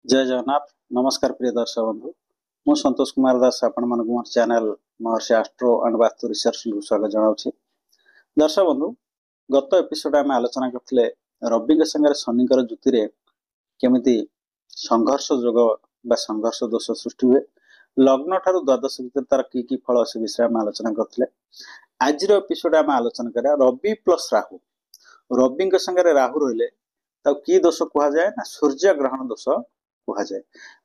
जय जगन्नाथ। नमस्कार प्रिय दर्शक बंधु। मु संतोष कुमार दास आपण मन मोर channel Maharshi astro and vastu research को स्वागत जनाऊँ। दर्शक बंधु, गत एपिसोड आम आलोचना करथिले रवि के संगे शनि जुति रे केमिति संघर्ष जोग बा संघर्ष दोष सृष्टि हुए, लग्न ठारू द्वादश भीतर तार की फल से विषय आम आलोचना करथिले। आज एपिसोड आम आलोचना करा रवि प्लस राहु। रवि के संगे राहु रहिले ताऊ की दोष कहा जाए ना सूर्य ग्रहण दोष कहा जाए।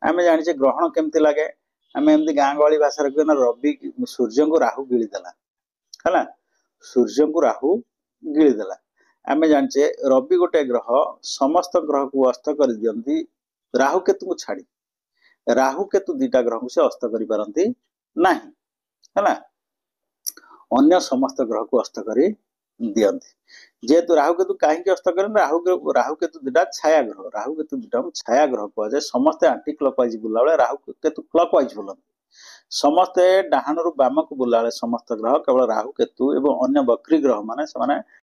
आम जाने ग्रहण केमती लगे, आम एमती गाँ गहली भाषा कहना रवि सूर्य को राहु गिलीदेला है, सूर्य को राहु गिलीदेला। आम जाने रवि गोटे ग्रह समस्त ग्रह को अस्त कर दियंती, राहु केतु को छाड़ी। राहु केतु दीटा ग्रह को से अस्त कर पारती नहीं है, अन्य समस्त ग्रह को अस्त कर दियंती। जेहेतु राहु केतु कहीं अस्त करें, राहु केतु दुटा छाया ग्रह, राहु केतु दुटा छाया ग्रह कहुए। समस्ते आंटी क्लॉकवाइज बुला बेले राहु केतु क्लॉकवाइज बुलती, समस्ते डाहाण रु बाम को बुला बेले समस्त ग्रह केवल राहु केतु एवं अन्य बक्री ग्रह माने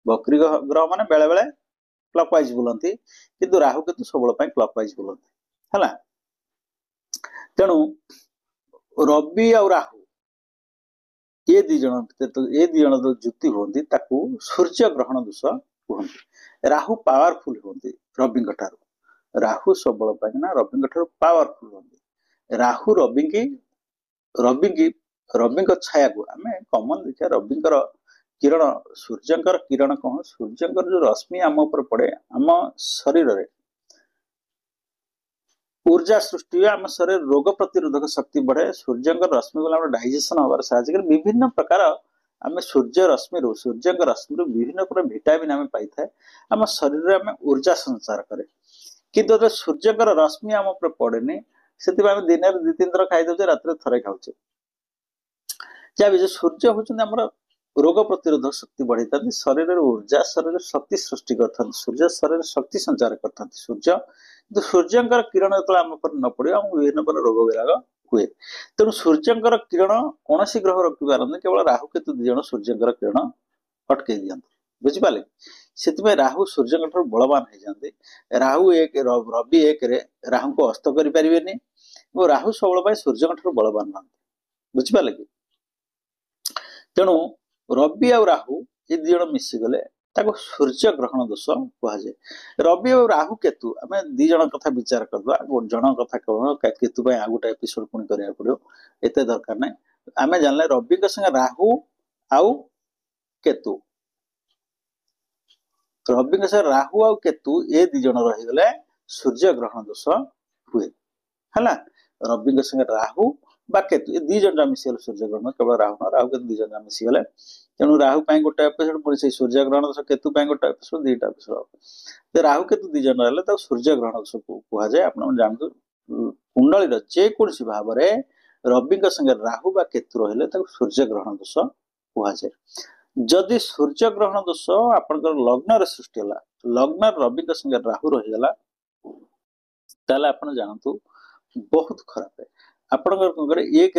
बक्री ग्रह माने बेले बेले क्लॉकवाइज बुलती, किंतु राहु केतु सब क्लॉकवाइज बुलती है। तेणु रवि और राहु ये दी जन जुति होती सूर्य ग्रहण दोष कहते। राहु पावरफुल होती रवि ठारू, राहु सबल पाइना रवि ठारू पावरफुल होती। राहु रवि छाया को आम कमन देखा, रवि किरण सूर्यंकर किरण कह, सूर्यंकर जो रश्मि आम उपर पड़े आम शरीर रे ऊर्जा सृष्टि हुए, आम शरीर रोग प्रतिरोधक शक्ति बढ़े। सूर्यंकर रश्मि को डाइजेशन हबार साहय कर विभिन्न प्रकार आम सूर्य रश्मि रश्मि विभिन्न प्रकार भिटामिन आम पाई था, आम शरीर आम ऊर्जा संचार करे। किंतु सूर्यंकर रश्मि आम उपर पड़ेनि, से दिन में 2-3 थर खाई दे, रात थे खाऊे। जहाँ भी सूर्य होमर रोग प्रतिरोधक शक्ति बढ़ी था, शरीर ऊर्जा शरीर शक्ति सृष्टि करते, सूर्य शरीर शक्ति संचार करते। सूर्य सूर्यंकर किरण जो आम पर न पड़े विभिन्न प्रकार रोग विराग हुए। तेणु सूर्यंकर किरण कौन ग्रह रखी पारती, केवल राहु केतु दिज सूर्यंकर किरण अटकई दिखते, बुझिपारे। से राहु सूर्य ठार बलवान हो जाते। राहु एक रवि एक राहु को अस्त करें, राहु सबल सूर्य ठार बलवान ना, बुझिपारे कि। तेणु रवि और राहु ये दिज मिशीगले सूर्य ग्रहण दोष कहुए। रवि और राहु केतु आम दीज कथा विचार करवा, जन कथा कह केतु आ गोटे एपिसोड पुणी करा पड़ो, एत दरकार ना। आम जानले रवि संगे राहु आउ केतु, रवि संगे राहु आउ केतु ये दिज रहीगले सूर्य ग्रहण दोष हुए है। रवि संगे राहु बा केतु ये दीज मिशीगले सूर्य ग्रहण, केवल राहु न राहु केतु दीज मिशीगले। तेणु राहु गोटे एपिसोड पुणी से सूर्य ग्रहण दोष, केतु गोटे एपिसोड 2टा एपिसोड। राहु केतु दीज रही सूर्य ग्रहण दोष कहुए। आप जानते कुंडली जेकोसी भाव में रवि संगे राहु बा केतु रहिले सूर्य ग्रहण दोष कहुए। जदि सूर्य ग्रहण दोष आपण लग्न सृष्टि है, लग्न रवि संगे राहु रहीगला, ताले आपण जानतु बहुत खराब है। आपंकर एक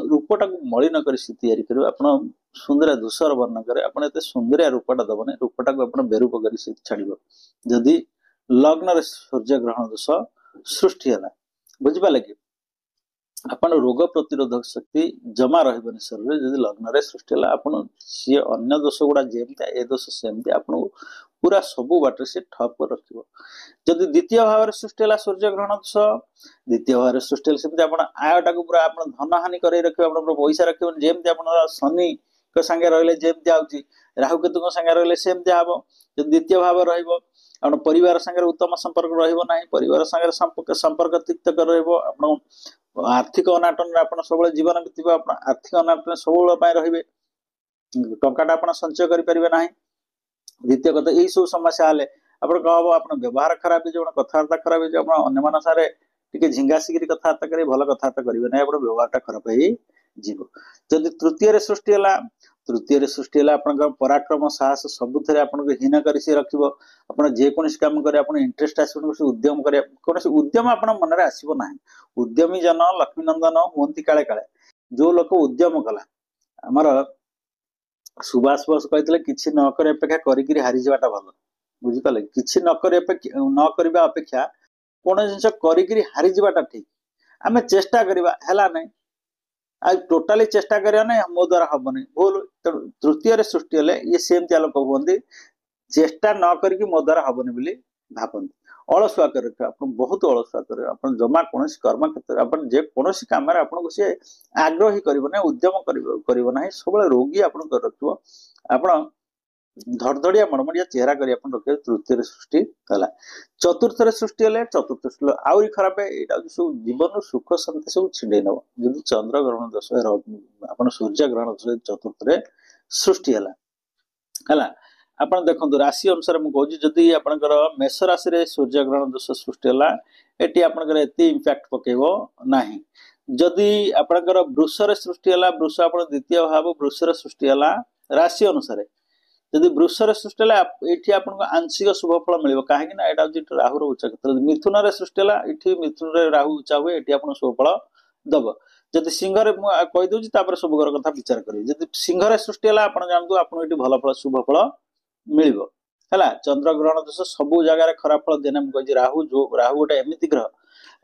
रूपटा को मलिन कर तैयारी आप सुंदरिया धूसर वर्ण करे, आप सुंदरिया रूपटा दबने, रूपटा को बेरूप कर छाड़ जदि लग्न सूर्य ग्रहण दोष सृष्टि है, बुझिपारे कि। आप रोग प्रतिरोधक शक्ति जमा रही शरीर जदि लग्न सृष्टि है, आप सी अन्य दोष गुड़ा जमती ए दोष सेमती आपको पूरा सबू बाटे से ठप कर रखियो। जदि द्वितीय भाव में सृष्टि है सूर्य ग्रहण दोष, द्वितीय भाव में सृष्टि सेमती आप आयटा को पूरा आप धन हानि कर रखिए, पैसा रखिए जमती आप शनि संगे रही जमती आउची, राहु केतु संगे रही सेमती हम। जब द्वितीय भाव रहा परिवार संगे उत्तम संपर्क रहा, परिवार संगे संपर्क तिक्त कर रहा, आर्थिक अनाटन आप सब जीवन बीत, आर्थिक अनाटन सब रे, टाटा आप संचय करें ना। द्वितीय कथा यही सब समस्या हेल्ले आप कह आप व्यवहार खराब हो, कथबार्ता खराब हो, अन्य सारे टी झिंगासिकी कथबार्ता करें, भल कथबार्ता करेंगे ना, आप व्यवहार खराब हो। जदि तृतीय सृष्टि है, तृतीय सृष्टि है आप पराक्रम साहस सबुथ हीन कर रख, जेकोसी कम कर इंटरेस्ट आस उद्यम कर, कौन उद्यम आप मन में आसब ना। उद्यमी जन लक्ष्मी नंदन हमें काले काले जो लोक उद्यम कला आमर सुभाष बोस कहते किसी न कर अपेक्षा करी हारी जावाटा भल, बुझिपारे। किसी न करने अपेक्षा कौन जिन करी हारी जावाटा ठीक आम चेष्टा करवा है ना आज टोटाली चेष्टा करिया ना मो द्वारा हबनी भूल तृतीय सृष्टि हेले ये सेमती लोक कहते चेष्टा न करके मो द्वारा हबनी बोली भावती अलसुआ कर बहुत अलसुआ कर जमा कौन कर्म क्षेत्र जेकोसी कम सी आग्रही करना उद्यम करना सब रोगी आप रखो आप धड़धड़िया मड़मड़िया चेहरा कर रखे तृतीय सृष्टि है चतुर्थ सृष्टि हेले चतुर्थ सृष्टि आहरी खराब यहाँ सब जीवन सुख शांति सब छिड़े नब जब चंद्र ग्रहण दोष आप सूर्य ग्रहण दोष चतुर्थ सृष्टि है आप देखो राशि अनुसार मुझे जदि आपंकर मेष राशि सूर्य ग्रहण दोष सृष्टि है ये आपंकर एत इम्पैक्ट पकेब ना जदि आपंकर वृषर सृष्टि है वृष आप द्वितीय भाव वृषर सृष्टि है राशि अनुसार जदि वृषर सृष्टि ये आपको आंशिक शुभ फल मिल कहीं यहाँ राहुर उच्च क्षेत्र मिथुन सृष्टि है ये मिथुन राहु उच्चा हुए ये आप शुभ फल दब जदि सिंह कहीदे सब घर कथा विचार करेंगे जदि सिंह सृष्टि है आप जानते आपको ये भल फल शुभ फल मिल है चंद्र ग्रहण दोष सब जगह खराब फल देना मुझे राहु गोटे एमती ग्रह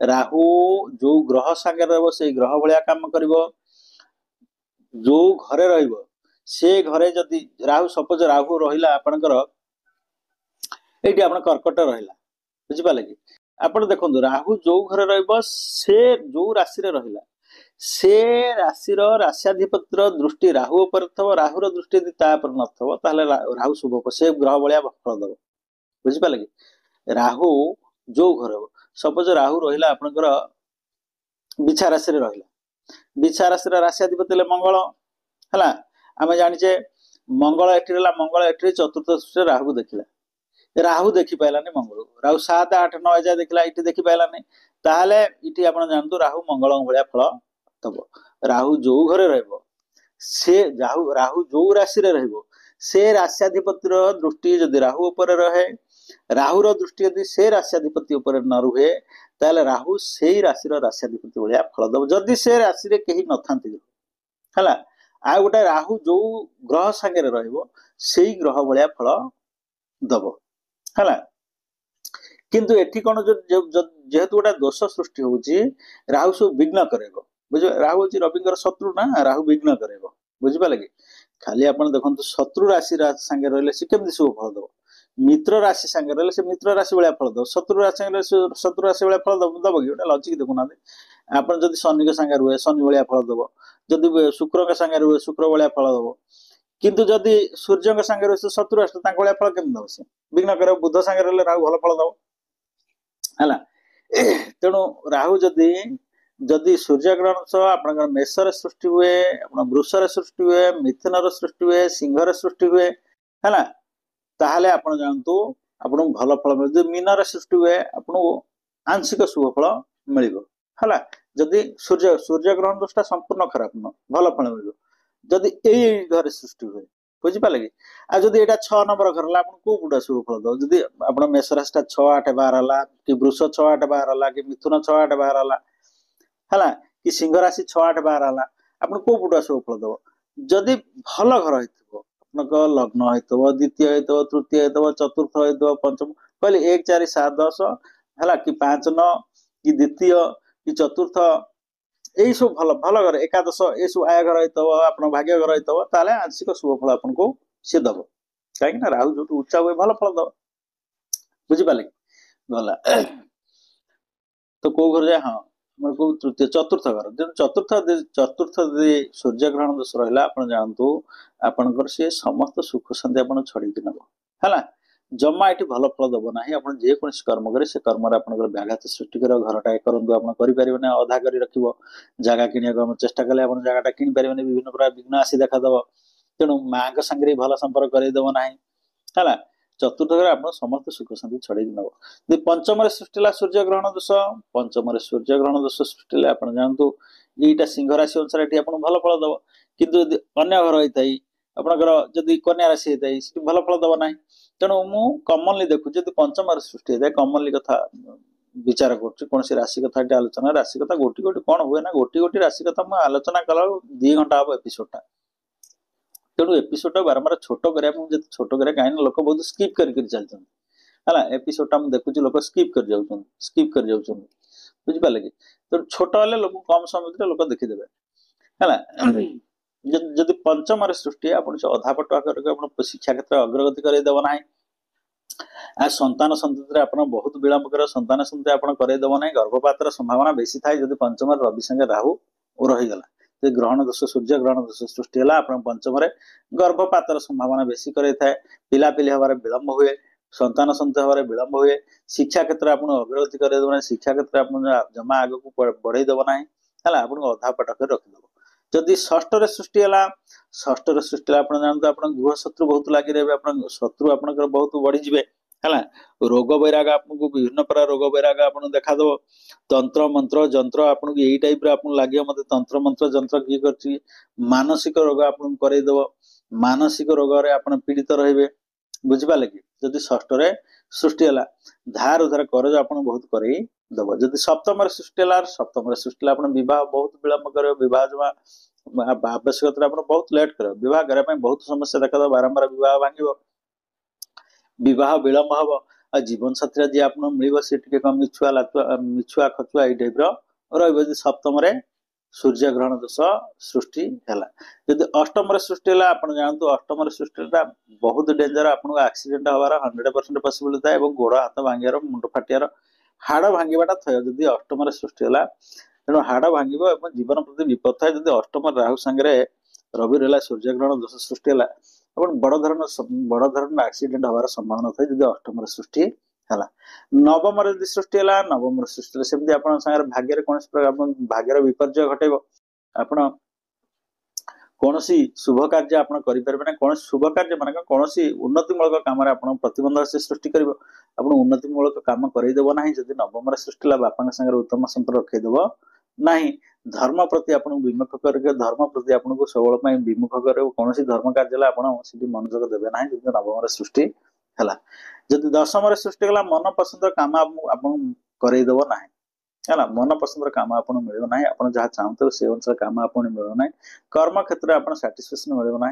राहु जो ग्रह सागे रही ग्रह भाया कम कर जो घरे से घरे जदि राहु सपोज राहु रहा आपणकर ये आप कर्कट रहा बुझिपारे कि आप देखो राहु जो घरे से जो राशि रहा से राशि राशियाधिपतिर दृष्टि राहु पर राहुर दृष्टि यदि न राहु शुभ से ग्रह भाया फल दब बुझिपारे कि राहु जो घर सपोज राहु रहा आपणकर बिछा राशि रहा बिछा राशि राशियाधिपति मंगल है आम जाचे मंगल एटी रहा मंगल एटी चतुर्थ दृष्टि राहु देखला राहु देखी पारानी मंगल राहु 7 8 9 जाए देखला ये देखी पारानी ताहले ये आप जानतु राहु मंगल भाया फल दब राहु जो घरे से राहु जो राशि से राशियाधिपतिर दृष्टि जदि राहु उपर रहे राहुर दृष्टि यदि से राशियाधिपति उपर न रुहे ताहले राहु से राशि राशियाधिपति भाया फल दब जदि से राशि कहीं न था है आ गोटे राहु जो ग्रह सागे रही ग्रह भाया फल दब है किंतु एठी कौन जेहेतु गोटे दोष सृष्टि होची राहु सब विघ्न करेगा बुझ राहु हूँ रविंकर शत्रु ना राहु विघ्न करेगा बुझिपारे कि खाली आप देखो शत्रु राशि सागे रही से केमती शुभ फल दब मित्र राशि सागे रही से मित्र राशि भाया फल दब शत्रु राशि शत्रु राशि भाया फल दब कि गोटे लजिक देखुना आप जब शनि के सागे रुए शनि भाया फल दब जदि शुक्र के सागे रुए शुक्र भाया फल दब किंतु जदि सूर्य के सागे रुए शत्रु राष्ट्र भाया फल केमती दब से विघ्न कर बुध सागे रही राहु भल फल दब है तेणु राहु जदि सूर्य ग्रहण सह आप मेषर सृष्टि हुए वृषर सृष्टि हुए मिथुन सृष्टि हुए सिंहर सृष्टि हुए है ताहले आप जानतु आपको भल फल मिल मीनर सृष्टि हुए आपको आंशिक शुभ फल मिल है जदि सूर्य ग्रहण दोषटा संपूर्ण खराब न भल फल मिल जदि यही घर सृष्टि हुए बुझिपारे कि आ जदि यहाँ 6 नंबर घर है कौ गुटा शुभ फल दब जदि आप मेष राशि 6 8 12 है कि वृष 6 8 12 है कि मिथुन 6 8 12 है कि सिंह राशि 6 8 12 है आप कौ गुटा शुभ फल दब जदि भल घर हो लग्न हो द्वितीय हो तृतीय हो चतुर्थ हो पंचम कहले 1 4 7 10 है कि 5 9 कि द्वितीय कि चतुर्थ यही सब भल भल घर एकादश ये सब आय घर आप भाग्य घर होता आंशिक शुभ फल आपको सी दब कहीं राहु जो उच्चा हुए भल फल दब बुझिपारे गला तो कौ घर जाए हाँ तृतीय चतुर्थ घर चतुर्थ सूर्य ग्रहण दोष रहा आप जानतु आपणकर सी समस्त सुख शांति आप छड़ी नब है जमा ये भल फल दब ना आप जेकोसी कर्म करें से कर्म व्याघात सृष्टि कर घरटा करूँ आप करें अधा कर रख जगह किणा चेष्टा कले आप जगह कि विभिन्न प्रकार विघ्न आसी देखादब तेणु माँ सागर भल संपर्क करदेव ना है चतुर्थ घर आप समस्त सुख शांति छड़े नब पंचम सृष्टि सूर्य ग्रहण दोष पंचम सूर्य ग्रहण दोष सृष्टि आप जानतु यहीटा सिंह राशि अनुसार ये आप भल फल दब किंतु अन्य घर होता है आपंकर जदि कन्या राशि होता है भल फल दब ना तेणु मु कमनली देखु जब पंचम सृष्टि होता है कमनली कथा विचार कर राशि कथा आलोचना राशि कथा गोटी गोटी कौन हुए ना गोटी गोटी राशि कथा मुझे आलोचना कला 2 घंटा हम एपिसोडटा तेणु एपिसोड बारंबार छोट करा छोट करा कहीं लोक बहुत स्किप कर चलते है एपिसोड हम देखुची लोक स्किप कर जाउछन बुझि पाले कि तो छोट हेले लोक कम समय भितर लोक देखिदेबे है जदि पंचम सृष्टि आपण अधा पटुआ करके आपण शिक्षा क्षेत्र अग्रगति करे देबो नाही आ संतान संतति आपण बहुत विलंब कर संतान संतति आपण करे देबो नाही गर्भपातर संभावना बेसी थाए जदि पंचम रवि संगे राहु रही गला जे ग्रहण दोष सूर्य ग्रहण दोष सृष्टि हला आपण पंचम गर्भपातर संभावना बेसी करे थाए पिला पिली हबारे विलंब हुए संतान संतति हबारे विलंब हुए शिक्षा क्षेत्र आपण अग्रगति करे देबो नाही शिक्षा क्षेत्र आपण जमा आगु को बढ़ाई देबो नाही हला आपण अधा पटक रखि देबो जदि षष्ठ सृष्टि है षष्ठ सृष्टि आप जानते आप गृह शत्रु बहुत लगी रहे आप शत्रु आप बहुत बढ़ी जाए है रोग वैराग आपको विभिन्न प्रकार रोग वैराग आप देखाद तंत्र मंत्र जंत्र आपको यही टाइप लगे मत तंत्र मंत्र जंत्र किए कर मानसिक रोग आपको करदेव मानसिक रोग आप पीड़ित रे बुझिपारे कि जदि षष्ठ सृष्टि है धार उधार करज आप बहुत करदेव जदि सप्तम सृष्टि है सप्तम सृष्टि आप बहुत विलंब कर आवश्यकता बहुत लेट कर बहुत समस्या देखा बारंबार विवाह विलंब हम जीवन साथी जी आप मिल सी मिछुआ खचुआ ये टाइप रही सप्तम सूर्य ग्रहण दोष सृष्टि है जदि अष्टम सृष्टि है आप जानते अष्टम सृष्टि बहुत डेंजर आपको एक्सीडेंट हबार 100% पॉसिबल था गोड़ हाथ भांगार मुंड फाटियार हाड़ भांगाटा थय जदि अष्टम सृष्टि है तेणु हाड़ भांग जीवन प्रति विपद थाए जदि अष्टम राहु सांगे रवि रहा सूर्य ग्रहण दोष सृष्टि है बड़ धरण एक्सीडेंट हबार संभावना था जदि अष्टम सृष्टि है नवम यदि सृष्टि है नवम सृष्टि सेमती आप भाग्य कौन प्रकार भाग्यर विपर्य घटेब आप कौन शुभ कार्य आप करें कौन शुभ कार्य मान कौन उन्नतिमूलक कम प्रतिबंध से सृष्टि कर उन्नतिमूलक कम करदेव ना जदि नवम सृष्टि बापा सागर उत्तम संपर्क रखीदेव ना धर्म प्रति आपको विमुख करके धर्म प्रति आपको सबल विमुख कर कौन धर्म कार्य आप मनोजग देवे ना जब नवम सृष्टि है जदि दशम सृष्टि है मन पसंद काम आप करदेव ना है मन पसंद काम आप मिल ना आप जहाँ चाहते से अनुसार काम आप मिल ना कर्म क्षेत्र आप साटिस्फैक्शन मिल ना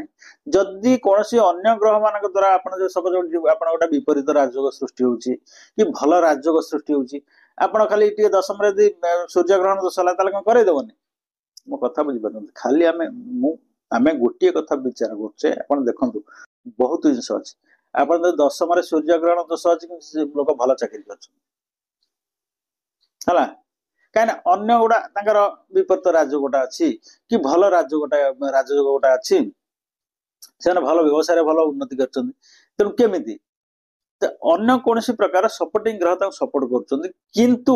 जदि कौन अन्य ग्रह मान द्वारा आप सब आप गोटे विपरीत राजयोग सृष्टि होची कि भल राजयोग सृष्टि होची आप खाली दशम सूर्य ग्रहण दोष है कौन करदेवनी मो कथा बुझीपार खाली आम गोटे कथा विचार करुचे आप देखु बहुत जिन अच्छे आप दशम सूर्य ग्रहण दोष अच्छी लोक भल चाकरी कर कहीं अन्य गुड़ा विपरीत राजयोगटा अच्छी कि भल राजयोग गोटा अच्छी से भल व्यवसाय भल उन्नति कर तेणु केमी अन्य कौन प्रकार सपोर्टिंग ग्रह सपोर्ट कर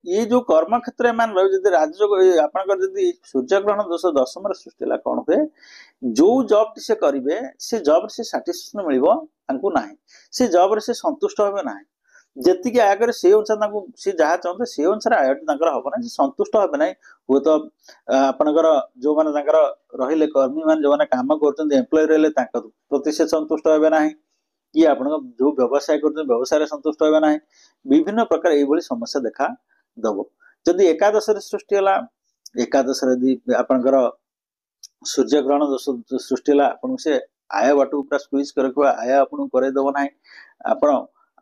ये जो कर्म क्षेत्र मान रही राजयोग आप सूर्य ग्रहण दोष दशम सृष्टि है कौन हुए जो जॉब से करेंगे से जॉब से साटिस्फैक्शन मिल ना से जॉब से संतुष्ट हे ना जी आय से अनुसार सी जहाँ चाहते से अनुसार आयटी हम ना संतुष्ट हे ना हूँ तो आपणकर जो मैंने रही कर्मी मान जो मैंने कम कर एम्प्लॉय रही प्रति से संतुष्ट हे ना कि आप जो व्यवसाय कर व्यवसाय संतुष्ट हे ना विभिन्न प्रकार ये समस्या देखा दब जदि एकादश सृष्टि है एकादश आपणकर सूर्य ग्रहण दोष सृष्टि है आपको से आय बाट पूरा स्क्वीज कर आय आपको करदेव ना आप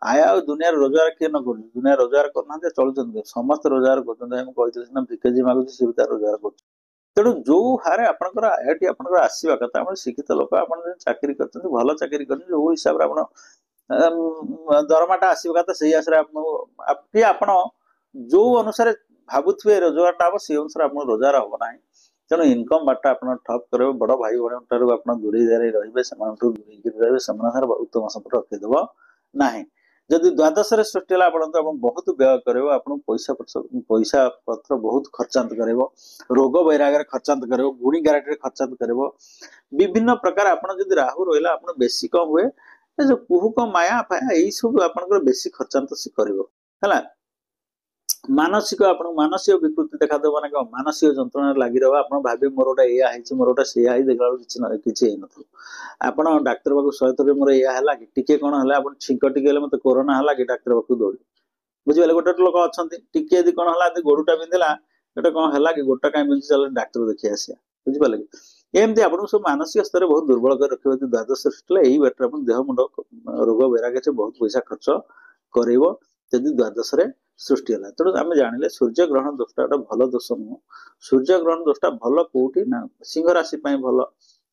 आय दुनिया रोजगार किए न कर दुनिया रोजगार करना चलुच्च समस्त रोजगार कर भिकेजी मागुच सी भी रोजगार कर तेणु जो हारे आपंकर आयटी आप आसवा कथा शिक्षित लोक आप चाकरी कर भल चाकरी कर जो हिसाब से दरमाटा आसवा कथा से आशा आप जो अनुसार भावुए रोजगार हम से अनुसार आप रोजगार हम ना तेणु इनकम बाट आप ठप कर बड़ भाई भाई आप दूरे रही दूरे रही उत्तम संपर्क रखीदेव ना जदि द्वादश सृष्टि है आप बहुत व्यय कर पैसा पैसा पत्र बहुत खर्चांत कर रोग वैराग खर्चांत कर गुणी गारेट खर्चांत कर विभिन्न प्रकार आपड़ राहु रहा आप बेसी कम हुए जो कुहुक माया फाया यही सब आप बेसी खर्चांत से कर मानसिक आप मानसिक विकृति देखा दे मैंने मानसिक जंत्रणा लगी रहा आप भावे मोर गोटा या मोर गोटा से देखा किसी न आप डाक्तर पाक 100 थर मोर या टी कौन है आप छींक टी मत कोरोना है कि डाक्तर पाक दौड़ बुझे गोटे लोक अच्छा टी यदि कौन है गोड़टा बिंधला गोटे कौन है कि गोटा कहीं बिंधु चल डाक्तर देखी आसा बुझिपारे कि एमती आपको सब मानसिक स्तर बहुत दुर्बल कर रखिए द्वादश सृष्टि यही बाटर आप देह मुंड रोग वैराग से बहुत पैसा खर्च करेइबो यदि द्वादश रे सृष्टि होला। तेणु आम जानिले सूर्य ग्रहण दोषटा गोटे भल दोष नुह। सूर्य ग्रहण दोषटा भल कोउठी ना सिंह राशि पई भल।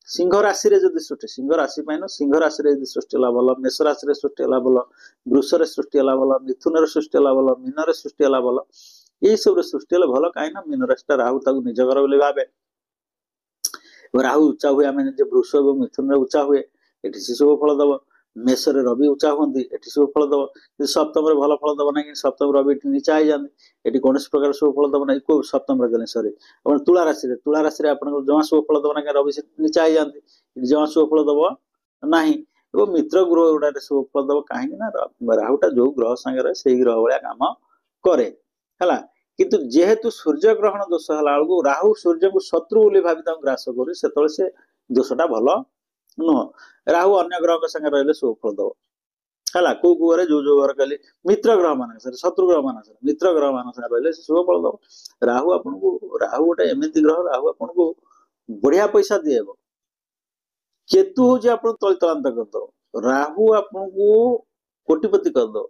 सिंह राशि रे जदि सृष्टि सिंह राशि पई न सिंह राशि रे यदि सृष्टि होला भल, मेष राशि रे सृष्टि होला भल, वृष रे सृष्टि होला भल, मिथुन रे सृष्टि होला भल, मीन रे सृष्टि होला भल। एई सब रे सृष्टि होला भल काई ना मीन राशि राहु ताकू निज घर बोली भाबे। राहु उच्चा हुए आम जे वृष और मिथुन उच्चा हुए एटी से शुभ फल दब। मेष रे रवि उच्चा हुंती एटी शुभ फल दब। सप्तम रे भल फल दब ना कि सप्तम रवि नीचा हो जाती एटी कौन प्रकार शुभ फल दब ना को सप्तम रे सॉरी अपन तुला राशि रे आपन जमा शुभ फल दब ना कि रवि नीचा हो जाती जमा शुभ फल दब नाही। एवं मित्र ग्रह गुड़ा शुभ फल दब कहीं ना राहुटा जो ग्रह संगे रहे से ग्रह भाया काम करे है। किंतु जेहेतु सूर्य ग्रहण दोष है बेलू राहु सूर्य को शत्रु बोली भावी ग्रास कर से दोषटा भल नुह। राहु अन्य ग्रह संगे रही शुभ फल दब है। कौ घर जो घर कहली मित्र ग्रह मान शत्रु ग्रह मान मित्र ग्रह मान रही शुभ फल दब। राहु आपन को राहु गोटे एमती ग्रह राहु आपन को बढ़िया पैसा दिए। केतु हूँ आप तलितलांत करदब। राहु आपन को कोटिपति करदब।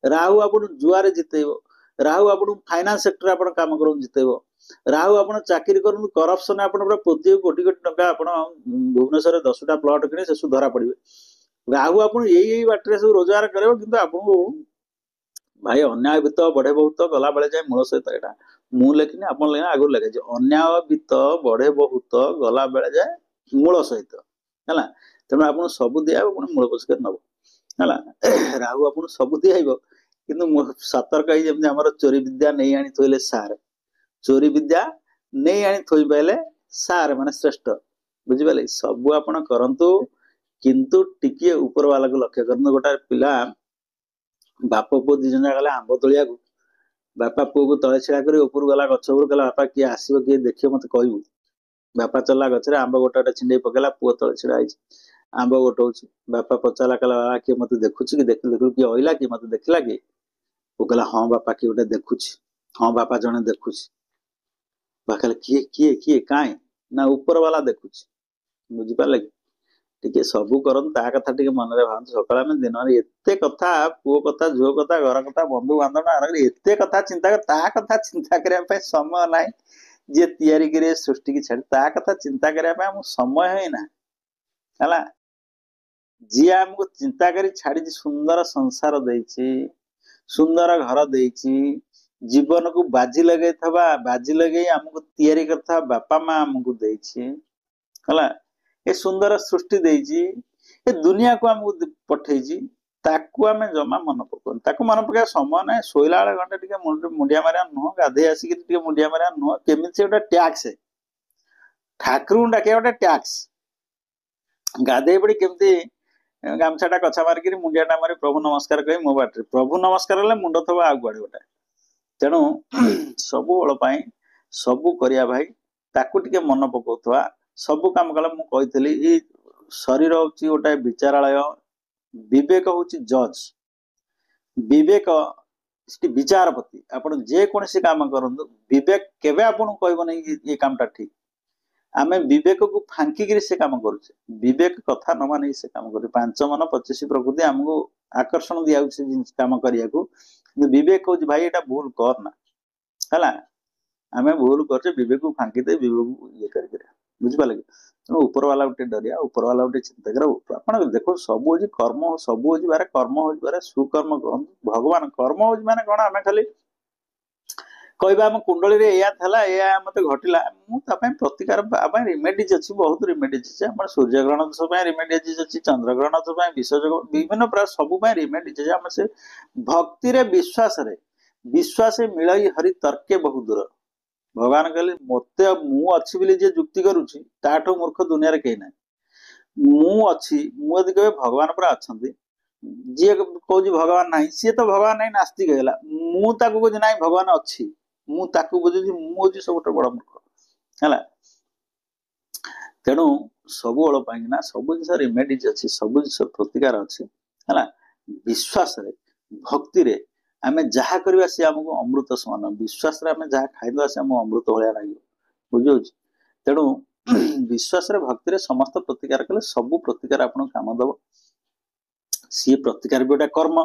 राहु आपन जुआरे जितेब। राहु आपन फाइनान्स सेक्टर आप काम कर जितेब। राहु आप चाकरी करूँ करप्शन आप प्रति कोटी कोटी टका आप भुवनेश्वर 10टा प्लट कि से धरा पड़े। राहु आप यही बाटर सब रोजगार कर कि आपको भाई अन्याय वित्त बढ़े बहुत गला बेले जाए मूल सहित यहाँ मुझे लेखिनी आप आगु लिखे अन्याय वित्त बढ़े बहुत गला बेले जाए मूल सहित है। तेणु आप सब दिया मूल पोषक नब है। राहु आप सब दिखाइब कि सतर्क जमी आम चोरी विद्या नहीं आनी थोइले सार चोरी विद्या नहीं आनी थोई पाइले सार माने श्रेष्ठ बुझिपारे सब आप करतु किंतु टिके ऊपर वाला को लक्ष्य कर। गोटा पिला बाप पुओ दी जन गला आंब तोलिया बापा पुओ को तले छिड़ा कर ऊपर गला गछ उपर कहला बापा किए आसो किए देखिए मत कहू। बापा चला गचरे आंब गोटा गोटे छिंडे पकेला पुओ तले छिड़ा आंब गोटाऊँ। बापा पचारा कहला बाबा किए मत देखुची कि देख देख किए अइला कि मत देखला कि वो कहला हाँ बापा किए गोटे देखुची हाँ बापा जने देखुची। कहला किए किए किए काई ना ऊपर वाला देखुची बुझिपारे कि टिके सबू करन ता कथा टिके मन रे भांत सकाळ में दिन रे एते कथा पुओ कथा झो कथा घर कथा बंधु बांधव आर एते कथा चिंता कर ता कथा चिंता करिया पे समय नाही। जे तैयारी करे सृष्टि की छाड़ ता कथा चिंता करिया पे हम समय है ना हला। जी हमको चिंता करी छाड़ी सुंदर संसार देछि सुंदर घर देछि जीवन को बाजी लगे थबा बाजी लगे हमको तैयारी करथा बापा मां हमको देछि हला। ए सुंदर सृष्टि देछि ए दुनिया को हमको पठेछि ताकू आमे जमा मन पकन ताकू मन पका समय ना सोइला वाला घंटा टिके मुंडिया मारिया नुह गाधे आसिक टिके मुंडिया मारिया नुह केमिति से गोटे टैक्स है ठाकुर डाके गोटे टैक्स गाधे पड़ी केमती गामछाटा कछा मारिक मुंडियाटा मारी प्रभु नमस्कार कही मो बाटे प्रभु नमस्कार हेल्ले मुंड थवा आग गुआड़े गोटे। तेणु सबु बल सबू करिया भाई ताकू टिके मन पकाउथवा सबू काम कला मु कही शरीर हूँ गोटे विचारालय विवेक हूँ जज विवेक विचारपति आपण जेकोसी काम करूँ विवेक केवे आपन कहब नहीं ये कामटा ठीक आमे विवेक को फांकी से काम करुचे विवेक कथा न मान से काम कर 5 मन 25 प्रकृति आमको आकर्षण दिया काम करिया विवेक कह भाई एटा भूल करना है आमे भूल कर विवेक को फांकी दे विवेक को ये कर बुझिपारे कि तेणु ऊपर वाला गोटे डरिया ऊपर वाला गोटे चिंता कर आप देखो सब हूँ कर्म सब हूँ बारे कर्म हूँ बारे सुकर्म कहूँ भगवान कर्म हूँ माने कौन आम खाली कहवा आम कुंडली मत घटला मुझे प्रतिकार रिमेडीज अच्छी बहुत रिमेडीज अच्छे आम सूर्य ग्रहण दोष रिमेडीज अच्छी चंद्र ग्रहण दोष विश्वजोग विभिन्न प्रकार सब रिमेडीज आम से भक्ति विश्वास मिलई हरि तर्के बहुत दूर भगवान कहले मत मु अच्छी बोली जे जुक्ति करुच्ची ताठू मूर्ख दुनिया कहीं ना मु अच्छी मुझे कहे भगवान पूरा अच्छा जी कौच भगवान ना सी तो भगवान नहीं नास्तिक है मुझे कहे ना भगवान अच्छी मुझे बुझुची मुझे सब बड़ मूर्ख है। तेणु सब बल सब जिन रिमेडीज अच्छी सब जिन प्रतिकार अच्छी है विश्वास भक्ति रे आम जहाँ करवा सी आमको अमृत समान विश्वास आम जहाँ खाईदा सी आम अमृत भाया लगे बुझे। तेणु विश्वास भक्ति समस्त प्रतिकार कले सब प्रतिकार आप काम दब सी प्रतिकार भी गोटे कर्म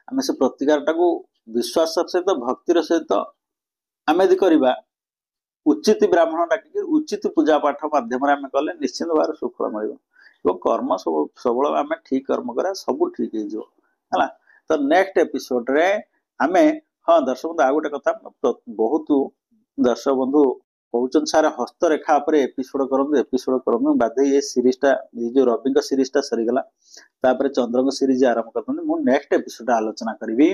आमे से प्रतिकारटा को विश्वास सहित भक्तिर सहित आमे यदि करबा उचित ब्राह्मण डाकिक उचित पूजा पाठ माध्यम आम कले निश्चित भाव सुफल मिल कर्म सबल आम ठीक कर्म करा सब ठीक है। तो नेक्स्ट एपिसोड रे आमे हाँ दर्शक बंधु आ गोटे कथा बहुत दर्शक बंधु कहउछन सारे हस्तरेखा पर एपिसोड करंतु बादे ये सीरीजटा ये जो रवि का सीरीजटा सरीगला तापर चंद्र को सीरीज आरंभ करतु मु नेक्स्ट एपिसोड आलोचना करी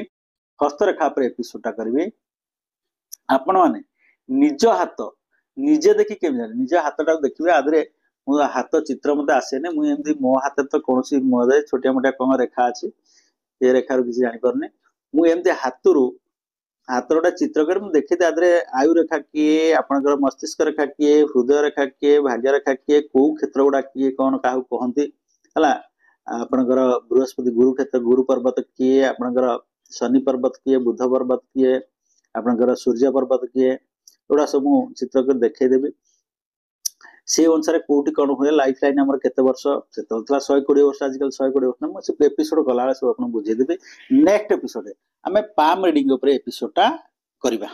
हस्तरेखा पर एपिसोडटा करी आपण माने निज हाथ निजे देखी केमी जाने निज हाथटा देखिए आदरे मो हाथ चित्र मत आसेने मुझे एमती मो हाथ तो कौन मोदे छोटिया मोटिया कौन रेखा अच्छी ये रेखार किसी जापर मुझे हाथ हाथ गोटा चित्र कर देखी आदरे आयु रेखा किए आपंकर मस्तिष्क रेखा किए हृदय रेखा किए भाग्य रेखा किए कौ क्षेत्र गुड़ा किए कौन क्या कहती है आपणकर बृहस्पति गुरु क्षेत्र गुरु पर्वत किए आपणकर शनि पर्वत किए बुध पर्वत किए आपणकर सूर्य पर्वत किए एगुड़ा सब चित्र कर देखदेवी से अनुसार कौटी कौन हुए लाइफ लाइन आम केते वर्ष से 120 वर्ष आजकल 120 वर्ष मुझे एपिसोड गला सब आपको बुझेदेवी नेक्स्ट एपिसोड आम पाम रिडिंग एपिसोडटा करवा।